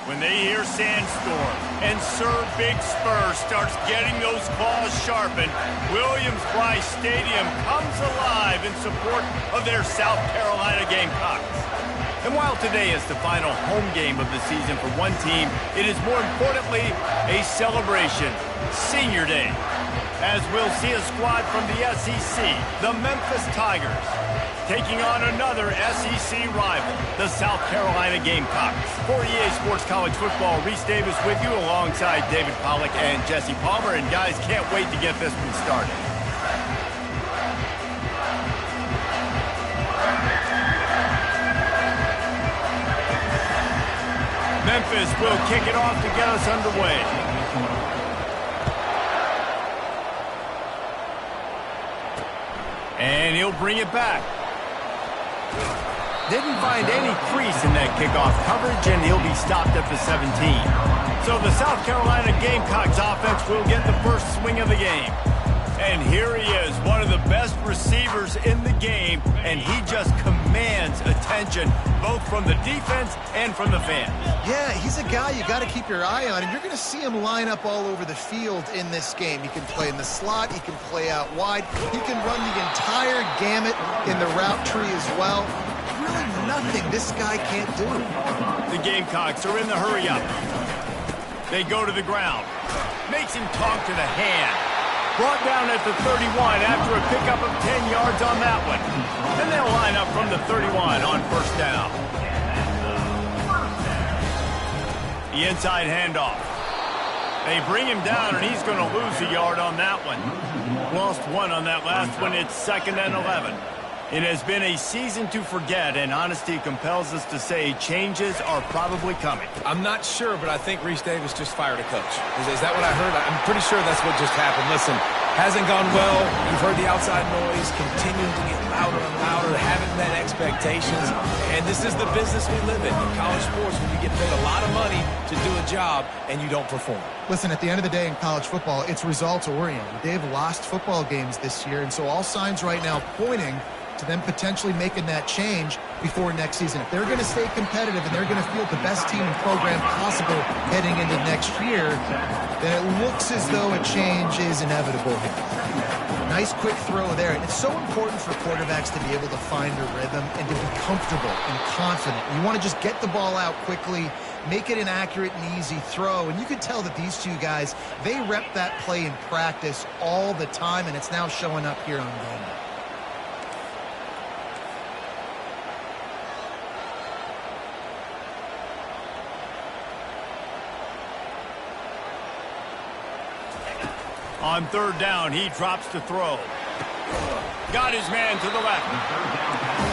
When they hear Sandstorm and Sir Big Spur starts getting those claws sharpened, Williams-Brice Stadium comes alive in support of their South Carolina Gamecocks. And while today is the final home game of the season for one team, it is more importantly a celebration, Senior Day, as we'll see a squad from the SEC, the Memphis Tigers, taking on another SEC rival, the South Carolina Gamecocks. For EA Sports College Football, Reese Davis with you alongside David Pollack and Jesse Palmer. And guys, can't wait to get this one started. Memphis will kick it off to get us underway. And he'll bring it back. Didn't find any crease in that kickoff coverage, and he'll be stopped at the 17. So the South Carolina Gamecocks offense will get the first swing of the game. And here he is, one of the best receivers in the game, and he just commands attention, both from the defense and from the fans. Yeah, he's a guy you got to keep your eye on, and you're going to see him line up all over the field in this game. He can play in the slot, he can play out wide, he can run the entire gamut in the route tree as well. Really nothing this guy can't do. The Gamecocks are in the hurry-up. They go to the ground. Makes him talk to the hand. Brought down at the 31 after a pickup of 10 yards on that one. And they'll line up from the 31 on first down. The inside handoff. They bring him down, and he's going to lose a yard on that one. Lost one on that last one. It's 2nd and 11. It has been a season to forget, and honesty compels us to say changes are probably coming. I'm not sure, but I think Reese Davis just fired a coach. Is that what I heard? I'm pretty sure that's what just happened. Listen, hasn't gone well. You've heard the outside noise, continuing to get louder and louder, haven't met expectations, and this is the business we live in college sports, when you get paid a lot of money to do a job and you don't perform. Listen, at the end of the day in college football, it's results-oriented. They've lost football games this year, and so all signs right now pointing to them potentially making that change before next season. If they're going to stay competitive and they're going to field the best team and program possible heading into next year, then it looks as though a change is inevitable here. Nice quick throw there. And it's so important for quarterbacks to be able to find a rhythm and to be comfortable and confident. You want to just get the ball out quickly, make it an accurate and easy throw. And you can tell that these two guys, they rep that play in practice all the time, and it's now showing up here on game day. On third down, he drops to throw. Got his man to the left.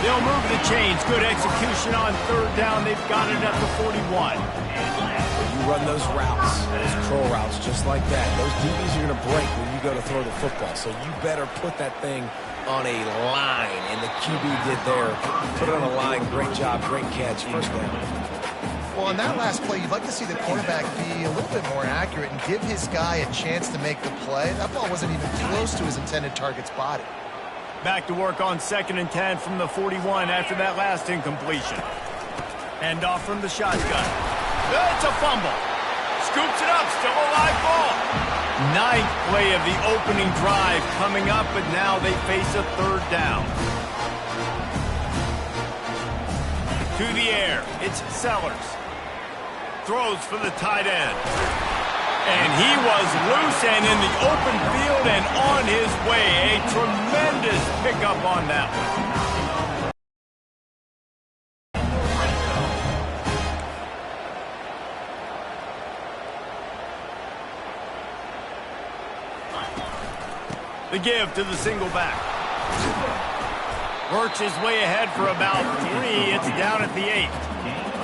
They'll move the chains. Good execution on third down. They've got it at the 41. You run those routes, those curl routes, just like that. Those DBs are going to break when you go to throw the football. So you better put that thing on a line. And the QB did there. Put it on a line. Great job. Great catch. First down. Well, on that last play, you'd like to see the quarterback be a little bit more accurate and give his guy a chance to make the play. That ball wasn't even close to his intended target's body. Back to work on 2nd and 10 from the 41 after that last incompletion. Hand off from the shotgun. It's a fumble. Scoops it up, still a live ball. 9th play of the opening drive coming up, but now they face a third down. To the air, it's Sellers. Throws for the tight end. And he was loose and in the open field and on his way. A tremendous pickup on that one. The give to the single back. Works his way ahead for about 3. It's down at the 8.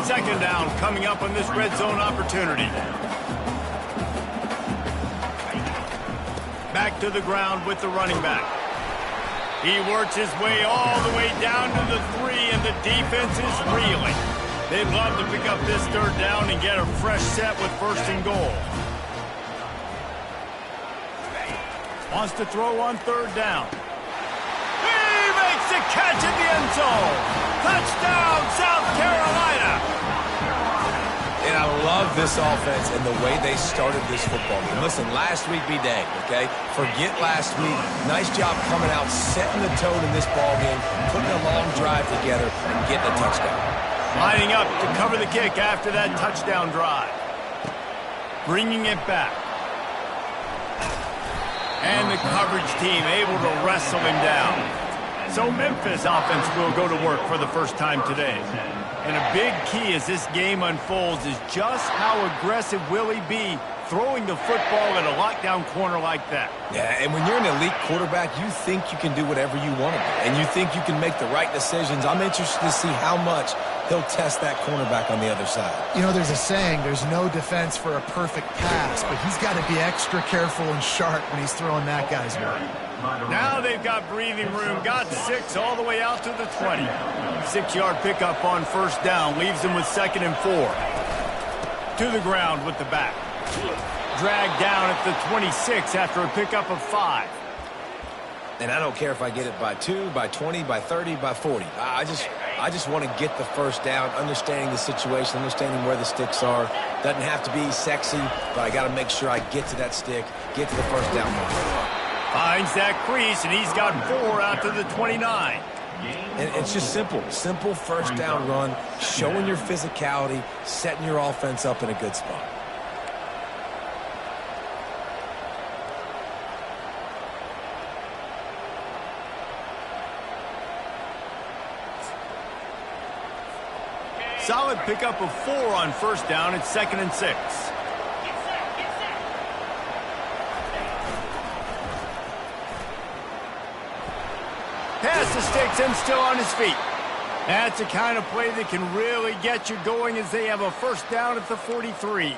2nd down coming up on this red zone opportunity. Back to the ground with the running back. He works his way all the way down to the 3, and the defense is reeling. They'd love to pick up this third down and get a fresh set with 1st and goal. Wants to throw on 3rd down. The catch in the end zone. Touchdown, South Carolina. And I love this offense and the way they started this football game. Listen, last week be dang, okay? Forget last week. Nice job coming out, setting the tone in this ball game, putting a long drive together, and getting a touchdown. Lining up to cover the kick after that touchdown drive. Bringing it back. And the coverage team able to wrestle him down. So Memphis offense will go to work for the first time today. And a big key as this game unfolds is just how aggressive will he be throwing the football at a lockdown corner like that. Yeah, and when you're an elite quarterback, you think you can do whatever you want to do. And you think you can make the right decisions. I'm interested to see how much he'll test that cornerback on the other side. You know, there's a saying, there's no defense for a perfect pass, but he's got to be extra careful and sharp when he's throwing that guy's way. Now they've got breathing room, got 6 all the way out to the 20. 6-yard pickup on first down, leaves them with 2nd and 4. To the ground with the back. Dragged down at the 26 after a pickup of 5. And I don't care if I get it by 2, by 20, by 30, by 40. I just want to get the first down, understanding the situation, understanding where the sticks are. Doesn't have to be sexy, but I got to make sure I get to that stick, get to the first down mark. Finds that crease, and he's got 4 out to the 29. And it's just simple first down run, showing your physicality, setting your offense up in a good spot. Solid pickup of 4 on first down. It's 2nd and 6. Pass the sticks and still on his feet. That's the kind of play that can really get you going as they have a first down at the 43.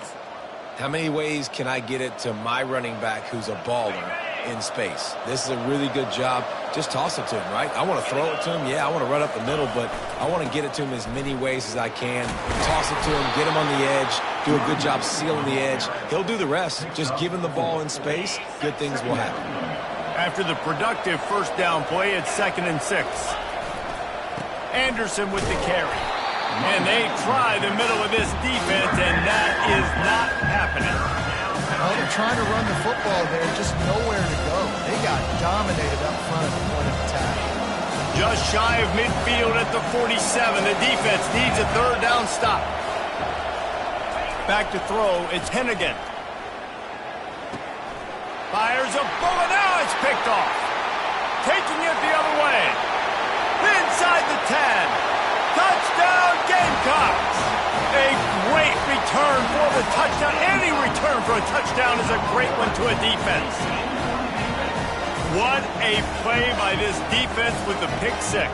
How many ways can I get it to my running back who's a baller in space? This is a really good job. Just toss it to him, right? I want to throw it to him. Yeah, I want to run up the middle, but I want to get it to him as many ways as I can. Toss it to him, get him on the edge, do a good job sealing the edge. He'll do the rest. Just give him the ball in space, good things will happen. After the productive first down play, it's 2nd and 6. Anderson with the carry. And they try the middle of this defense, and that is not happening. Well, they're trying to run the football there, just nowhere to go. They got dominated up front at the point of attack. Just shy of midfield at the 47. The defense needs a 3rd down stop. Back to throw, it's Hennigan. Fires a bullet, now it's picked off. Taking it the other way. Inside the 10. Touchdown, Gamecocks! A great return for the touchdown. Any return for a touchdown is a great one to a defense. What a play by this defense with the pick 6.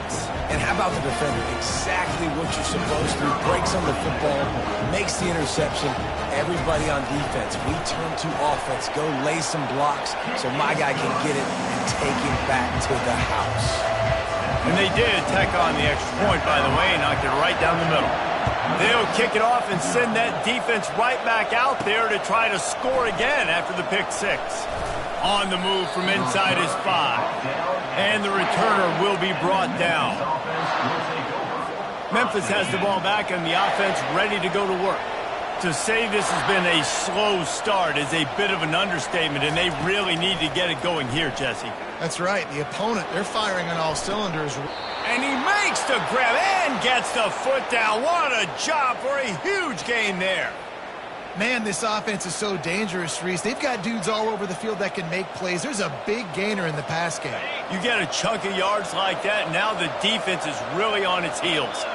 And how about the defender? Exactly what you're supposed to do. Breaks on the football, makes the interception. Everybody on defense, we turn to offense. Go lay some blocks so my guy can get it and take him back to the house. And they did tack on the extra point, by the way, and knocked it right down the middle. They'll kick it off and send that defense right back out there to try to score again after the pick 6. On the move from inside his 5. And the returner will be brought down. Memphis has the ball back and the offense ready to go to work. To say this has been a slow start is a bit of an understatement, and they really need to get it going here, Jesse. That's right. The opponent, they're firing on all cylinders. And he makes the grab and gets the foot down. What a job for a huge gain there. Man, this offense is so dangerous, Reese. They've got dudes all over the field that can make plays. There's a big gainer in the pass game. You get a chunk of yards like that, now the defense is really on its heels.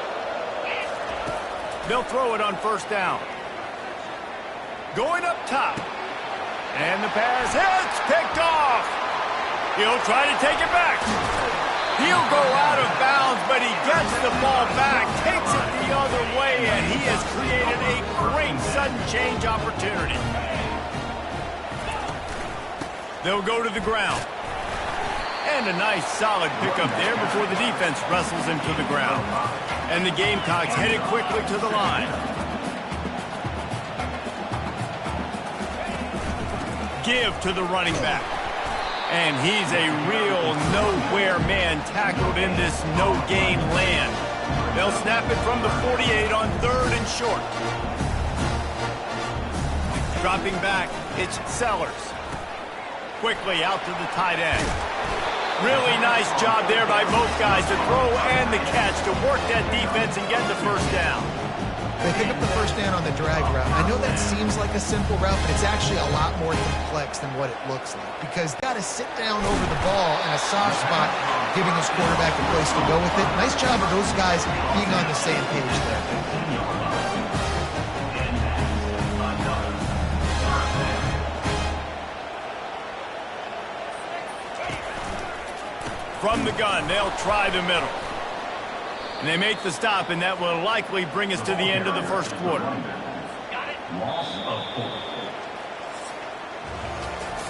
They'll throw it on first down. Going up top. And the pass hits, picked off. He'll try to take it back. He'll go out of bounds, but he gets the ball back, takes it the other way, and he has created a great sudden change opportunity. They'll go to the ground. And a nice solid pickup there before the defense wrestles him to the ground. And the Gamecocks headed quickly to the line. Give to the running back. And he's a real nowhere man tackled in this no-gain land. They'll snap it from the 48 on 3rd and short. Dropping back, it's Sellers. Quickly out to the tight end. Really nice job there by both guys to throw and the catch to work that defense and get the first down. They pick up the first down on the drag route. I know that seems like a simple route, but it's actually a lot more complex than what it looks like because you got to sit down over the ball in a soft spot, giving his quarterback a place to go with it. Nice job of those guys being on the same page there. From the gun, they'll try the middle. And they make the stop, and that will likely bring us to the end of the first quarter.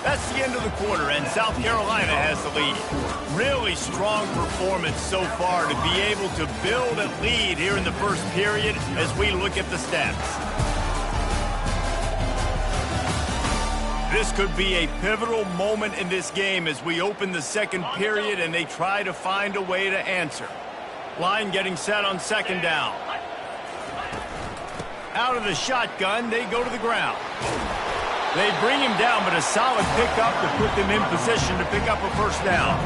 That's the end of the quarter, and South Carolina has the lead. Really strong performance so far to be able to build a lead here in the first period as we look at the stats. This could be a pivotal moment in this game as we open the second period and they try to find a way to answer. Line getting set on second down. Out of the shotgun, they go to the ground. They bring him down, but a solid pickup to put them in position to pick up a first down.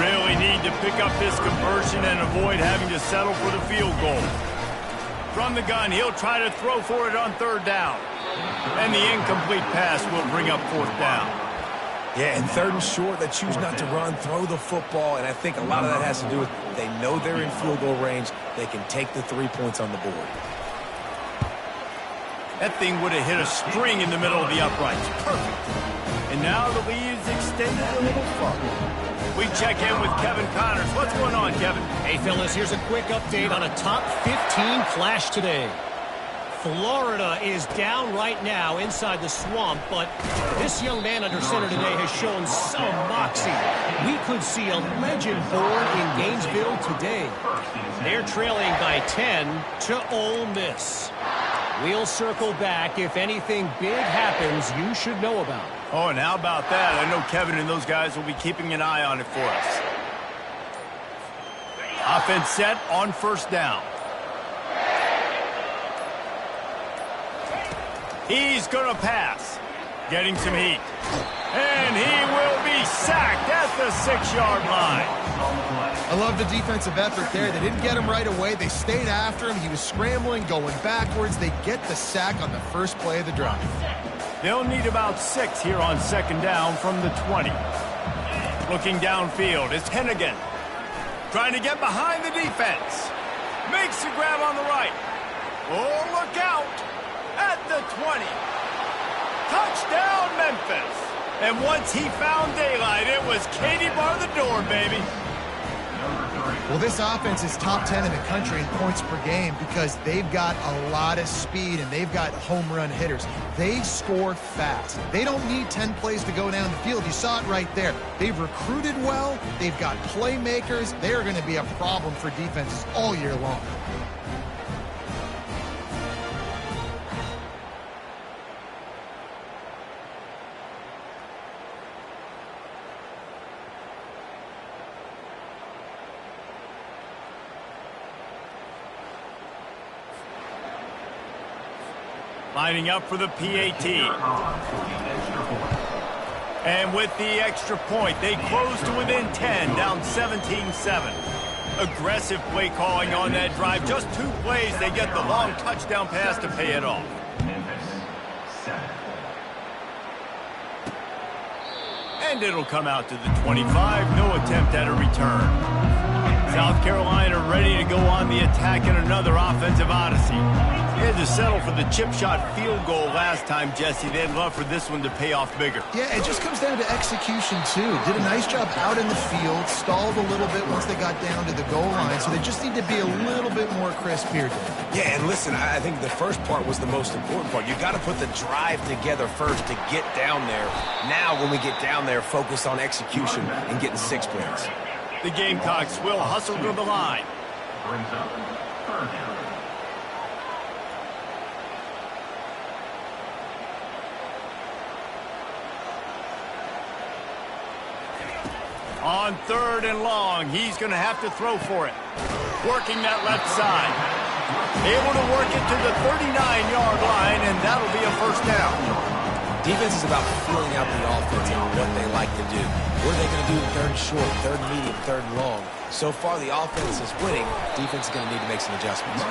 Really need to pick up this conversion and avoid having to settle for the field goal. From the gun, he'll try to throw for it on third down. And the incomplete pass will bring up fourth down. Yeah, and third and short, they choose not to run, throw the football, and I think a lot of that has to do with they know they're in field goal range. They can take the 3 points on the board. That thing would have hit a string in the middle of the uprights. Perfect. And now the lead is extended a little further. We check in with Kevin Connors. What's going on, Kevin? Hey, fellas, here's a quick update on a top 15 clash today. Florida is down right now inside the swamp, but this young man under center today has shown some moxie. We could see a legend born in Gainesville today. They're trailing by 10 to Ole Miss. We'll circle back. If anything big happens, you should know about. Oh, and how about that? I know Kevin and those guys will be keeping an eye on it for us. Offense set on first down. He's going to pass. Getting some heat. And he will be sacked at the 6-yard line. I love the defensive effort there. They didn't get him right away. They stayed after him. He was scrambling, going backwards. They get the sack on the first play of the drive. They'll need about 6 here on second down from the 20. Looking downfield, it's Hennigan. Trying to get behind the defense. Makes the grab on the right. Oh, look out. At the 20. Touchdown, Memphis. And once he found daylight, it was Katie bar the door, baby. Well, this offense is top 10 in the country in points per game because they've got a lot of speed and they've got home run hitters. They score fast. They don't need 10 plays to go down the field. You saw it right there. They've recruited well. They've got playmakers. They are going to be a problem for defenses all year long. Lining up for the PAT. And with the extra point, they close to within 10, down 17-7. Aggressive play calling on that drive. Just 2 plays, they get the long touchdown pass to pay it off. And it'll come out to the 25. No attempt at a return. South Carolina ready to go on the attack in another offensive odyssey. They had to settle for the chip shot field goal last time, Jesse. They'd love for this one to pay off bigger. Yeah, it just comes down to execution, too. Did a nice job out in the field, stalled a little bit once they got down to the goal line, so they just need to be a little bit more crisp here. Yeah, and listen, I think the first part was the most important part. You got to put the drive together first to get down there. Now, when we get down there, focus on execution and getting 6 points. The Gamecocks will hustle to the line. Brings up third down. On third and long, he's going to have to throw for it. Working that left side. Able to work it to the 39-yard line, and that'll be a first down. Defense is about feeling out the offense and what they like to do. What are they going to do in third and short, third and medium, third and long? So far, the offense is winning. Defense is going to need to make some adjustments.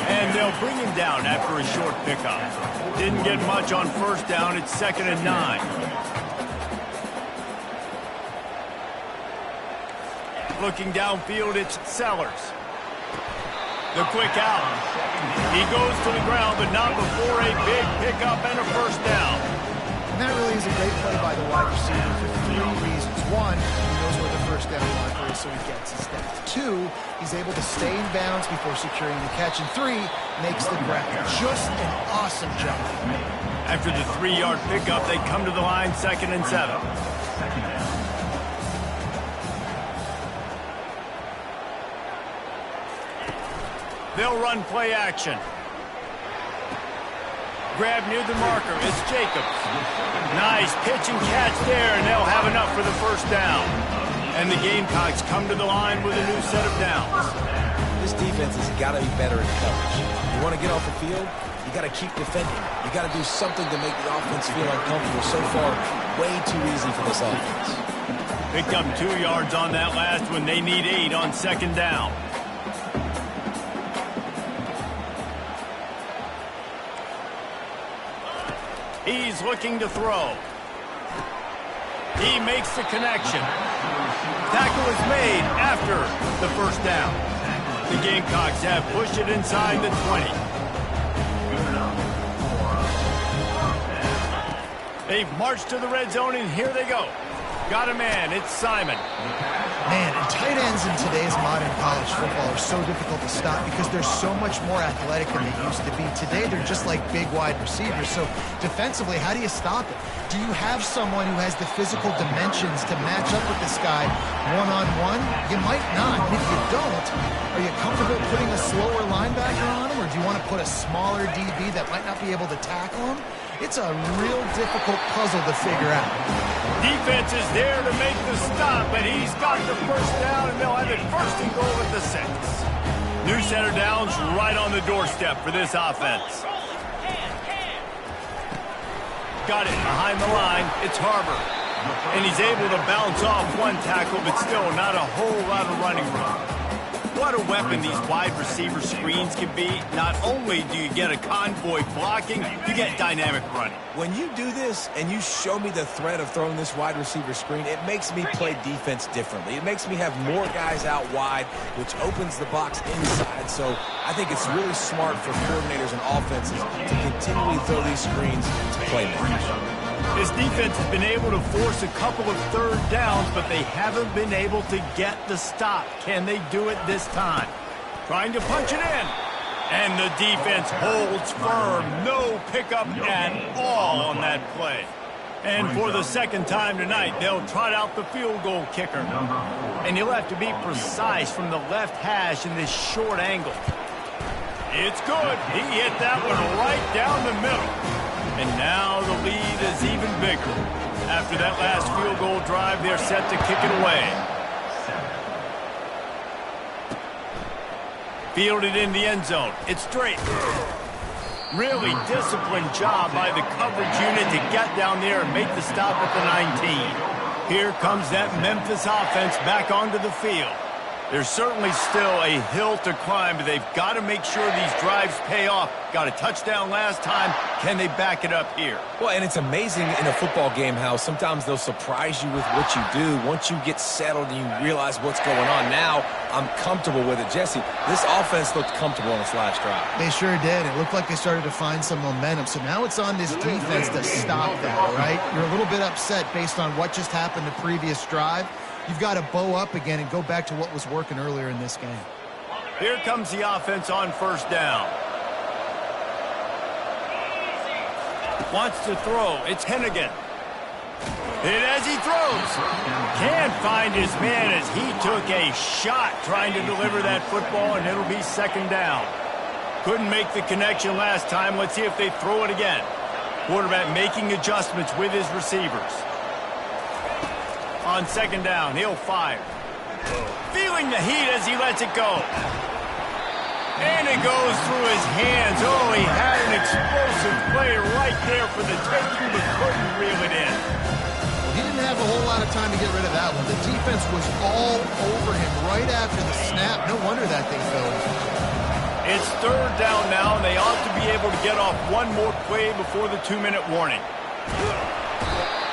And they'll bring him down after a short pickup. Didn't get much on first down. It's 2nd and 9. Looking downfield, it's Sellers. The quick out. He goes to the ground, but not before a big pickup and a first down. And that really is a great play by the wide receiver for 3 reasons. One, he knows where the first down marker is, so he gets his depth. 2, he's able to stay in bounds before securing the catch. And 3, makes the grab. Just an awesome job. After the 3-yard pickup, they come to the line, 2nd and 7. They'll run play action. Grab near the marker. It's Jacobs. Nice pitch and catch there, and they'll have enough for the first down. And the Gamecocks come to the line with a new set of downs. This defense has got to be better in coverage. You want to get off the field, you got to keep defending. You got to do something to make the offense feel uncomfortable. So far, way too easy for this offense. Picked up 2 yards on that last one. They need 8 on 2nd down. He's looking to throw. He makes the connection. Tackle is made after the first down. The Gamecocks have pushed it inside the 20. They've marched to the red zone, and here they go. Got a man. It's Simon. Man, and tight ends in today's modern college football are so difficult to stop because they're so much more athletic than they used to be. Today, they're just like big wide receivers. So defensively, how do you stop it? Do you have someone who has the physical dimensions to match up with this guy one-on-one? You might not. And if you don't, are you comfortable putting a slower linebacker on him, or do you want to put a smaller DB that might not be able to tackle him? It's a real difficult puzzle to figure out. Defense is there to make the stop, but he's got the first down, and they'll have it 1st and goal at the 6. New set of downs right on the doorstep for this offense. Got it behind the line. It's Harbor. And he's able to bounce off one tackle, but still not a whole lot of running room. What a weapon these wide receiver screens can be. Not only do you get a convoy blocking, you get dynamic running. When you do this and you show me the threat of throwing this wide receiver screen, it makes me play defense differently. It makes me have more guys out wide, which opens the box inside. So I think it's really smart for coordinators and offenses to continually throw these screens to playmakers. This defense has been able to force a couple of 3rd downs, but they haven't been able to get the stop. Can they do it this time? Trying to punch it in. And the defense holds firm. No pickup at all on that play. And for the 2nd time tonight, they'll trot out the field goal kicker. And he'll have to be precise from the left hash in this short angle. It's good. He hit that one right down the middle. And now the lead is even bigger. After that last field goal drive, they're set to kick it away. Fielded in the end zone. It's Drake. Really disciplined job by the coverage unit to get down there and make the stop at the 19. Here comes that Memphis offense back onto the field. There's certainly still a hill to climb, but they've got to make sure these drives pay off. Got a touchdown last time. Can they back it up here? Well, and it's amazing in a football game how sometimes they'll surprise you with what you do. Once you get settled and you realize what's going on, now I'm comfortable with it. Jesse, this offense looked comfortable on its last drive. They sure did. It looked like they started to find some momentum. So now it's on this defense to stop that, all right? You're a little bit upset based on what just happened the previous drive. You've got to bow up again and go back to what was working earlier in this game. Here comes the offense on first down. Wants to throw. It's Hennigan. And as he throws, can't find his man as he took a shot trying to deliver that football, and it'll be 2nd down. Couldn't make the connection last time. Let's see if they throw it again. Quarterback making adjustments with his receivers. On 2nd down, he'll fire. Feeling the heat as he lets it go. And it goes through his hands. Oh, he had an explosive play right there for the taking, but couldn't reel it in. He didn't have a whole lot of time to get rid of that one. The defense was all over him right after the snap. No wonder that thing fell. It's third down now, and they ought to be able to get off one more play before the 2-minute warning.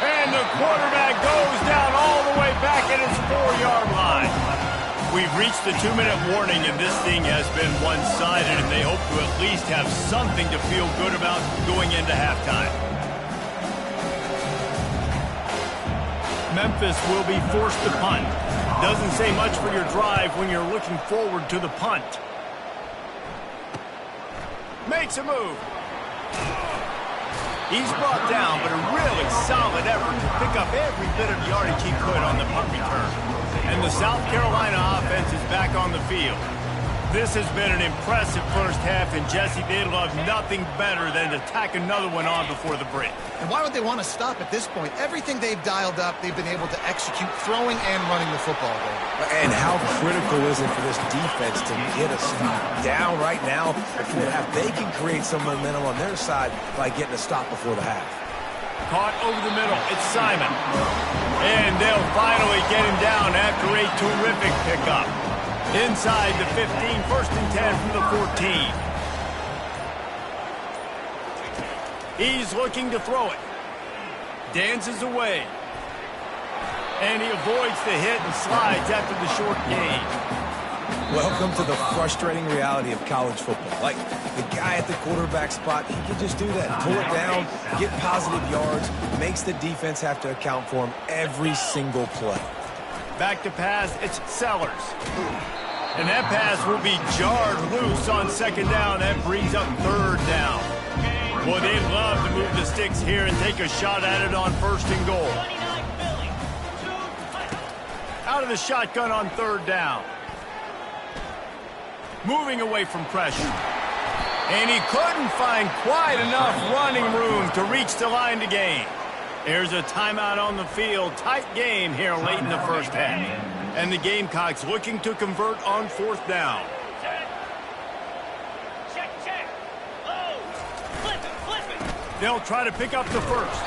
And the quarterback goes down all the way back at his 4-yard line. We've reached the 2-minute warning, and this thing has been one-sided, and they hope to at least have something to feel good about going into halftime. Memphis will be forced to punt. Doesn't say much for your drive when you're looking forward to the punt. Makes a move. He's brought down, but a really solid effort to pick up every bit of yardage he could on the punt return. And the South Carolina offense is back on the field. This has been an impressive first half, and Jesse, they'd love nothing better than to tack another one on before the break. And why would they want to stop at this point? Everything they've dialed up, they've been able to execute throwing and running the football game. And how critical is it for this defense to get a stop down right now before half? They can create some momentum on their side by getting a stop before the half. Caught over the middle. It's Simon. And they'll finally get him down after a terrific pickup. Inside the 15, 1st and 10 from the 14. He's looking to throw it. Dances away. And he avoids the hit and slides after the short gain. Welcome to the frustrating reality of college football. Like, the guy at the quarterback spot, he can just do that. Pull it down, get positive yards, makes the defense have to account for him every single play. Back to pass, it's Sellers. And that pass will be jarred loose on 2nd down. That brings up 3rd down. Well, they'd love to move the sticks here and take a shot at it on 1st and goal. Out of the shotgun on 3rd down. Moving away from pressure. And he couldn't find quite enough running room to reach the line to gain. There's a timeout on the field. Tight game here late in the first half. And the Gamecocks looking to convert on 4th down. Check. Oh, flip it. They'll try to pick up the first.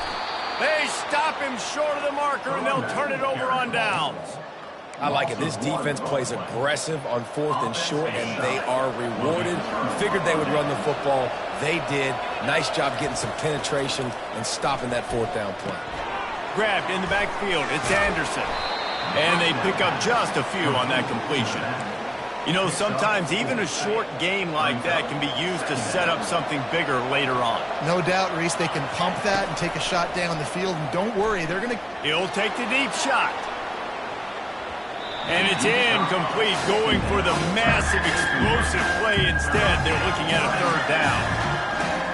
They stop him short of the marker, and they'll turn it over on downs. I like it. This defense plays aggressive on 4th and short, and they are rewarded. Figured they would run the football. They did. Nice job getting some penetration and stopping that 4th down play. Grabbed in the backfield. It's Anderson. And they pick up just a few on that completion. You know, sometimes even a short game like that can be used to set up something bigger later on. No doubt, Reese, they can pump that and take a shot down the field. And don't worry, they're going to... He'll take the deep shot. And it's incomplete, going for the massive explosive play instead. They're looking at a 3rd down.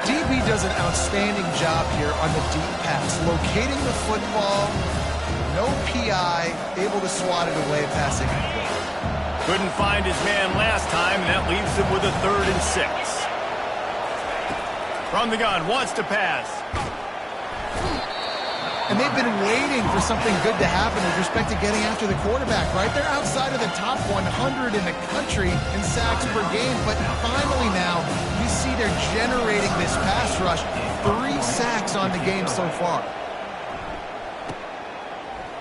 DB does an outstanding job here on the deep pass, locating the football, no PI, able to swat it away, passing it. Couldn't find his man last time, and that leaves him with a 3rd and 6. From the gun, wants to pass. And they've been waiting for something good to happen with respect to getting after the quarterback, right? They're outside of the top 100 in the country in sacks per game, but finally now you see they're generating this pass rush. 3 sacks on the game so far.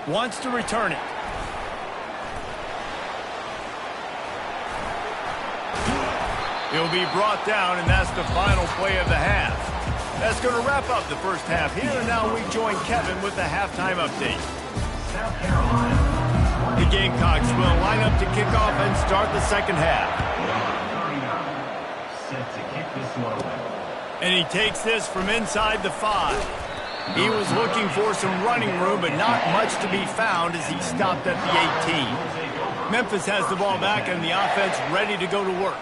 Wants to return it. He'll be brought down, and that's the final play of the half. That's going to wrap up the first half here, and now we join Kevin with the halftime update. South Carolina. The Gamecocks will line up to kick off and start the second half. Set to kick this one away. And he takes this from inside the 5. He was looking for some running room, but not much to be found as he stopped at the 18. Memphis has the ball back, and the offense ready to go to work.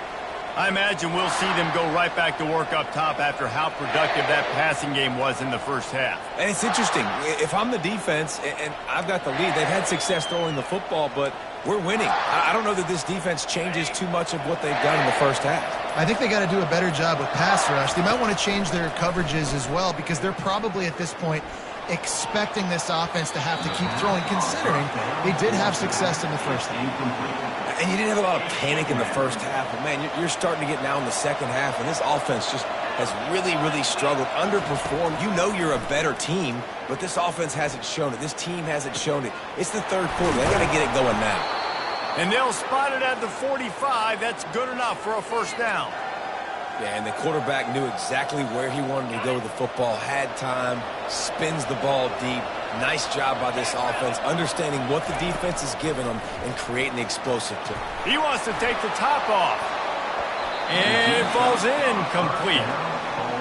I imagine we'll see them go right back to work up top after how productive that passing game was in the first half. And it's interesting. If I'm the defense and I've got the lead, they've had success throwing the football, but we're winning. I don't know that this defense changes too much of what they've done in the first half. I think they got to do a better job with pass rush. They might want to change their coverages as well because they're probably at this point expecting this offense to have to keep throwing, considering they did have success in the first half. And you didn't have a lot of panic in the first half, but man, you're starting to get now in the second half, and this offense just has really, really struggled, underperformed. You know you're a better team, but this offense hasn't shown it. This team hasn't shown it. It's the third quarter. They got to get it going now. And they'll spot it at the 45. That's good enough for a first down. Yeah, and the quarterback knew exactly where he wanted to go with the football, had time, spins the ball deep. Nice job by this offense, understanding what the defense is giving them and creating the explosive play. He wants to take the top off. And it falls incomplete.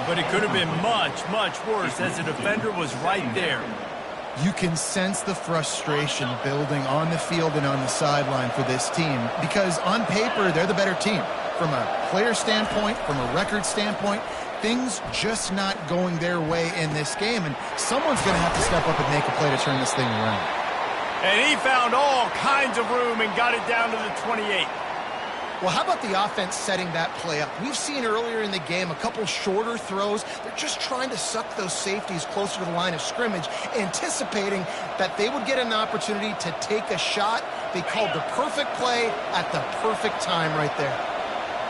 But it could have been much, much worse as the defender was right there. You can sense the frustration building on the field and on the sideline for this team because on paper, they're the better team. From a player standpoint, from a record standpoint, things just not going their way in this game, and someone's going to have to step up and make a play to turn this thing around. And he found all kinds of room and got it down to the 28. Well, how about the offense setting that play up? We've seen earlier in the game a couple shorter throws. They're just trying to suck those safeties closer to the line of scrimmage, anticipating that they would get an opportunity to take a shot. They called the perfect play at the perfect time right there.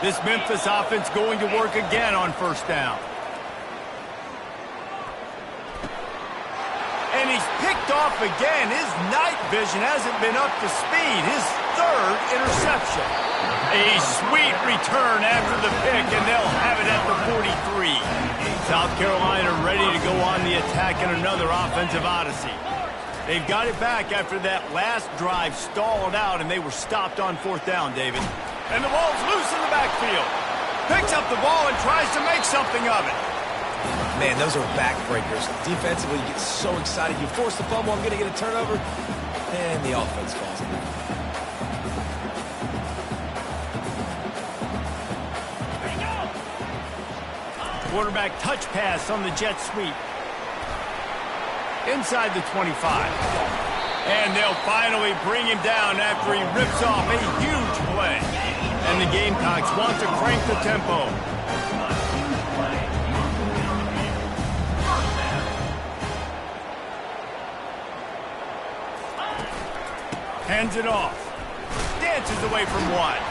This Memphis offense going to work again on first down. And he's picked off again. His night vision hasn't been up to speed. His third interception. A sweet return after the pick, and they'll have it at the 43. South Carolina ready to go on the attack in another offensive odyssey. They've got it back after that last drive stalled out, and they were stopped on fourth down, David. And the ball's loose in the backfield. Picks up the ball and tries to make something of it. Man, those are backbreakers. Defensively, you get so excited. You force the fumble, I'm going to get a turnover, and the offense falls in. Quarterback touch pass on the jet sweep. Inside the 25. And they'll finally bring him down after he rips off a huge play. And the Gamecocks want to crank the tempo. Hands it off. Dances away from one.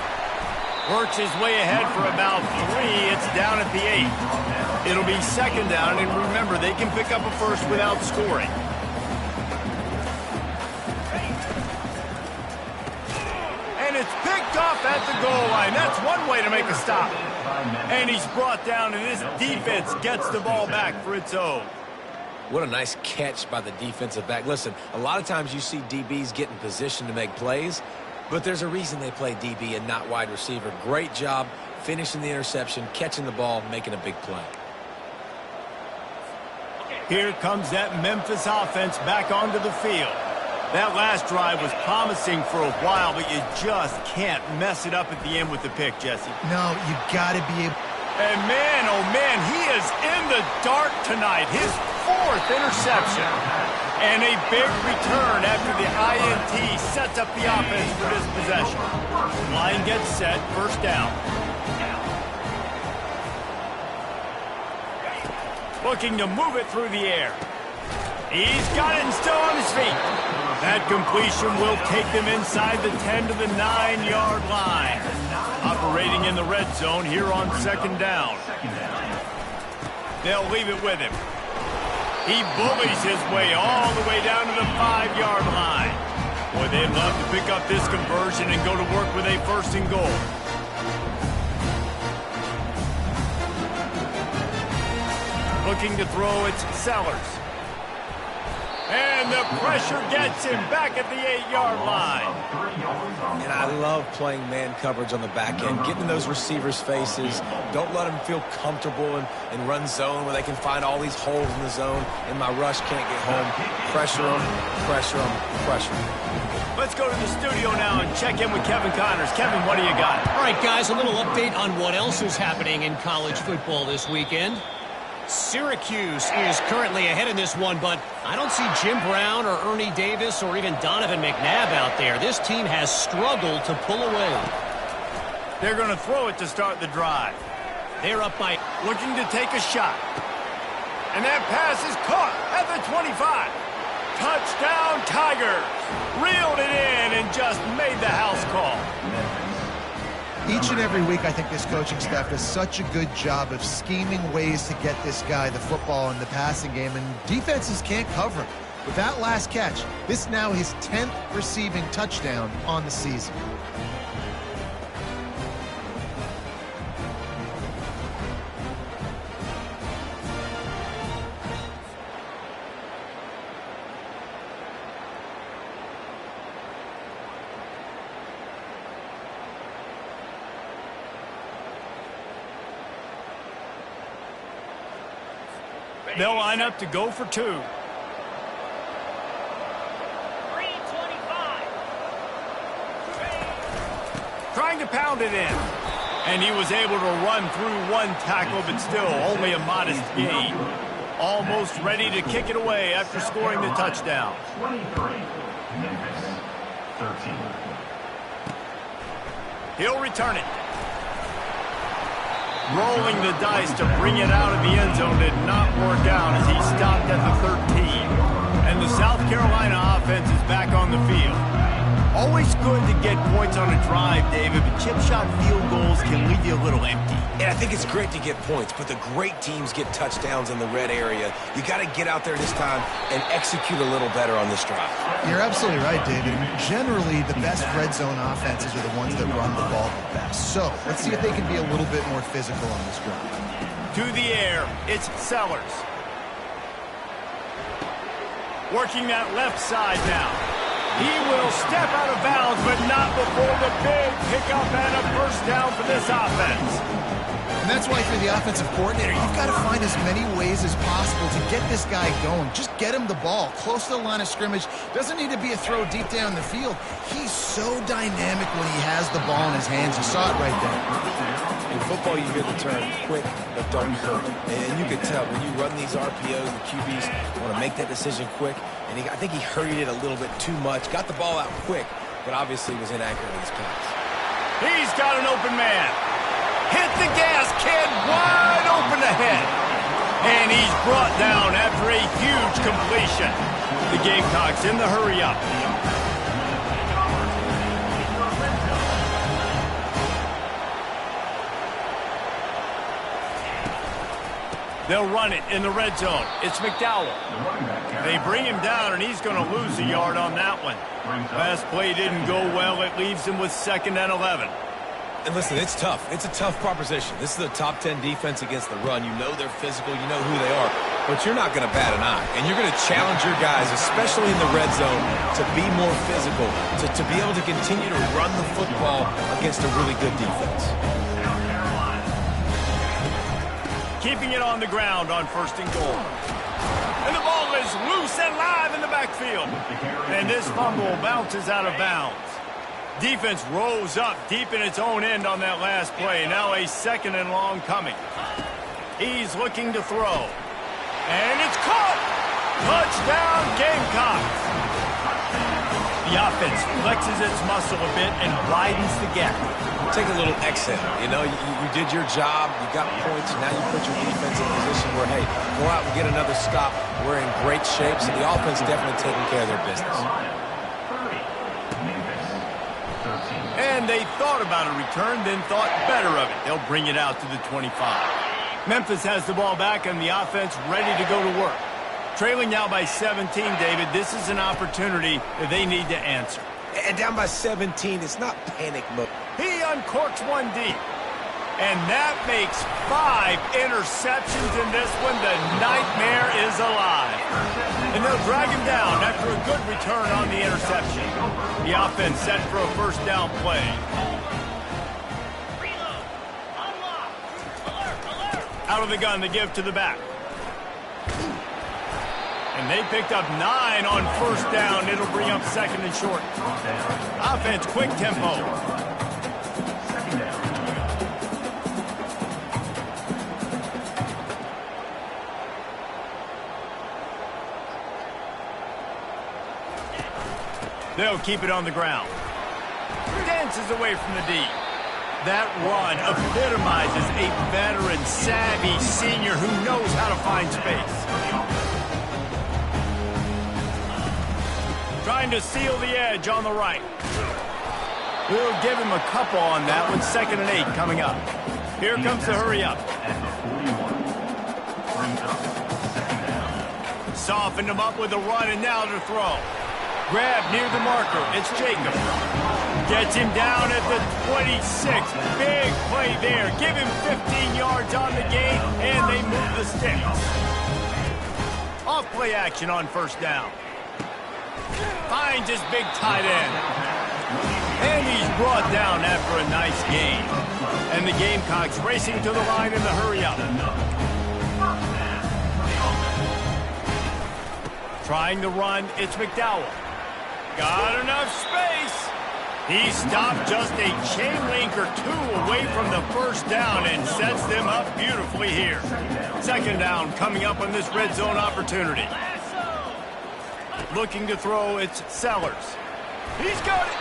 Works his way ahead for about 3. It's down at the 8. It'll be second down, and remember, they can pick up a first without scoring. And it's picked off at the goal line. That's one way to make a stop. And he's brought down, and this defense gets the ball back for its own. What a nice catch by the defensive back. Listen, a lot of times you see DBs get in position to make plays, but there's a reason they play DB and not wide receiver. Great job finishing the interception, catching the ball, making a big play. Here comes that Memphis offense back onto the field. That last drive was promising for a while, but you just can't mess it up at the end with the pick, Jesse. No, you got to be able. And man, oh man, he is in the dark tonight. His 4th interception. And a big return after the INT sets up the offense for this possession. Line gets set, first down. Looking to move it through the air. He's got it and still on his feet. That completion will take them inside the 10 to the 9-yard line. Operating in the red zone here on second down. They'll leave it with him. He bullies his way all the way down to the 5-yard line. Boy, they'd love to pick up this conversion and go to work with a first and goal. Looking to throw, it's Sellers. And the pressure gets him back at the 8-yard line. And I love playing man coverage on the back end, getting in those receivers' faces. Don't let them feel comfortable in run zone where they can find all these holes in the zone, and my rush can't get home. Pressure them, pressure them, pressure them. Let's go to the studio now and check in with Kevin Connors. Kevin, what do you got? All right, guys, a little update on what else is happening in college football this weekend. Syracuse is currently ahead in this one, but I don't see Jim Brown or Ernie Davis or even Donovan McNabb out there. This team has struggled to pull away. They're going to throw it to start the drive. They're up by... Looking to take a shot. And that pass is caught at the the 25. Touchdown, Tigers. Reeled it in and just made the house call. Each and every week, I think this coaching staff does such a good job of scheming ways to get this guy the football in the passing game, and defenses can't cover him. With that last catch, this now his 10th receiving touchdown on the season. They'll line up to go for 2. 3:25. Trying to pound it in. And he was able to run through one tackle, but still only a modest gain. Almost ready to kick it away after scoring the touchdown. 23. Memphis. 13. He'll return it. Rolling the dice to bring it out of the end zone did not work out as he stopped at the 13. And the South Carolina offense is back on the field. Always good to get points on a drive, David, but chip shot field goals can leave you a little empty. And I think it's great to get points, but the great teams get touchdowns in the red area. You got to get out there this time and execute a little better on this drive. You're absolutely right, David. Generally, the best red zone offenses are the ones that run the ball the best. So let's see if they can be a little bit more physical on this drive. To the air, it's Sellers. Working that left side now. He will step out of bounds, but not before the big pickup and a first down for this offense. And that's why, for the offensive coordinator, you've got to find as many ways as possible to get this guy going. Just get him the ball close to the line of scrimmage. Doesn't need to be a throw deep down the field. He's so dynamic when he has the ball in his hands. You saw it right there. In football, you hear the term quick but don't hurt. And you can tell when you run these RPOs, the QBs want to make that decision quick. And I think he hurried it a little bit too much. Got the ball out quick, but obviously was inaccurate in his pass. He's got an open man. Hit the gas, kid. Wide open ahead. And he's brought down after a huge completion. The Gamecocks in the hurry-up. They'll run it in the red zone. It's McDowell. They bring him down, and he's going to lose a yard on that one. Last play didn't go well. It leaves him with 2nd and 11. And listen, it's tough. It's a tough proposition. This is a top 10 defense against the run. You know they're physical. You know who they are. But you're not going to bat an eye. And you're going to challenge your guys, especially in the red zone, to be more physical, to be able to continue to run the football against a really good defense. Keeping it on the ground on 1st and goal. And the ball is loose and live in the backfield. And this fumble bounces out of bounds. Defense rose up deep in its own end on that last play. Now a 2nd and long coming. He's looking to throw. And it's caught! Touchdown, Gamecocks! The offense flexes its muscle a bit and widens the gap. Take a little exhale. You know, you did your job. You got points. Now you put your defense in a position where, hey, go out and get another stop. We're in great shape, so the offense definitely taking care of their business. And they thought about a return, then thought better of it. They'll bring it out to the 25. Memphis has the ball back and the offense ready to go to work. Trailing now by 17, David. This is an opportunity that they need to answer. And down by 17, it's not panic mode. He uncorks one deep. And that makes 5 interceptions in this one. The nightmare is alive. And they'll drag him down after a good return on the interception. The offense set for a first down play. Reload. Unlock. Alert, alert. Out of the gun, they give to the back. And they picked up 9 on 1st down. It'll bring up 2nd and short. Offense, quick tempo. They'll keep it on the ground. Dances away from the D. That run epitomizes a veteran, savvy senior who knows how to find space. trying to seal the edge on the right. We'll give him a couple on that with 2nd and 8 coming up. Here comes the hurry up. At the 41. Bring up 2nd down. Softened him up with a run and now to throw. Grab near the marker. It's Jacob. Gets him down at the 26. Big play there. Give him 15 yards on the game, and they move the sticks. Off play action on 1st down. Finds his big tight end. And he's brought down after a nice game. And the Gamecocks racing to the line in the hurry up. Trying to run, it's McDowell. Got enough space. He stopped just a chain link or 2 away from the 1st down and sets them up beautifully here. 2nd down coming up on this red zone opportunity. Looking to throw, it's Sellers. He's got it.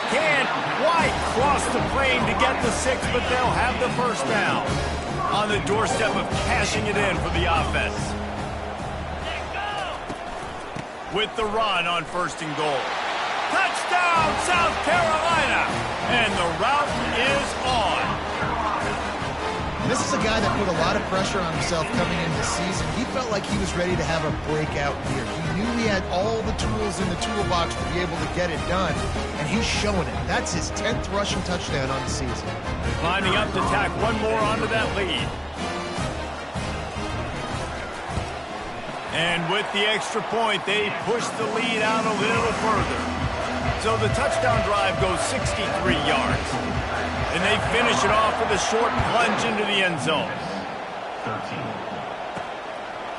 Can't quite cross the plane to get the 6, but they'll have the 1st down. On the doorstep of cashing it in for the offense. With the run on 1st and goal. Touchdown, South Carolina! And the route is on. This is a guy that put a lot of pressure on himself coming into the season. He felt like he was ready to have a breakout year. He knew he had all the tools in the toolbox to be able to get it done, and he's showing it. That's his 10th rushing touchdown on the season. Lining up to tack one more onto that lead. And with the extra point, they push the lead out a little further. So the touchdown drive goes 63 yards. And they finish it off with a short plunge into the end zone.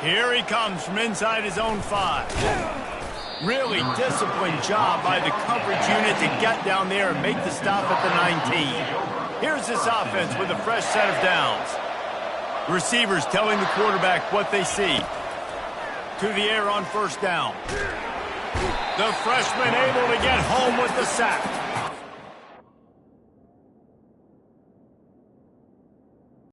13. Here he comes from inside his own 5. Really disciplined job by the coverage unit to get down there and make the stop at the 19. Here's this offense with a fresh set of downs. Receivers telling the quarterback what they see. To the air on 1st down. The freshman able to get home with the sack.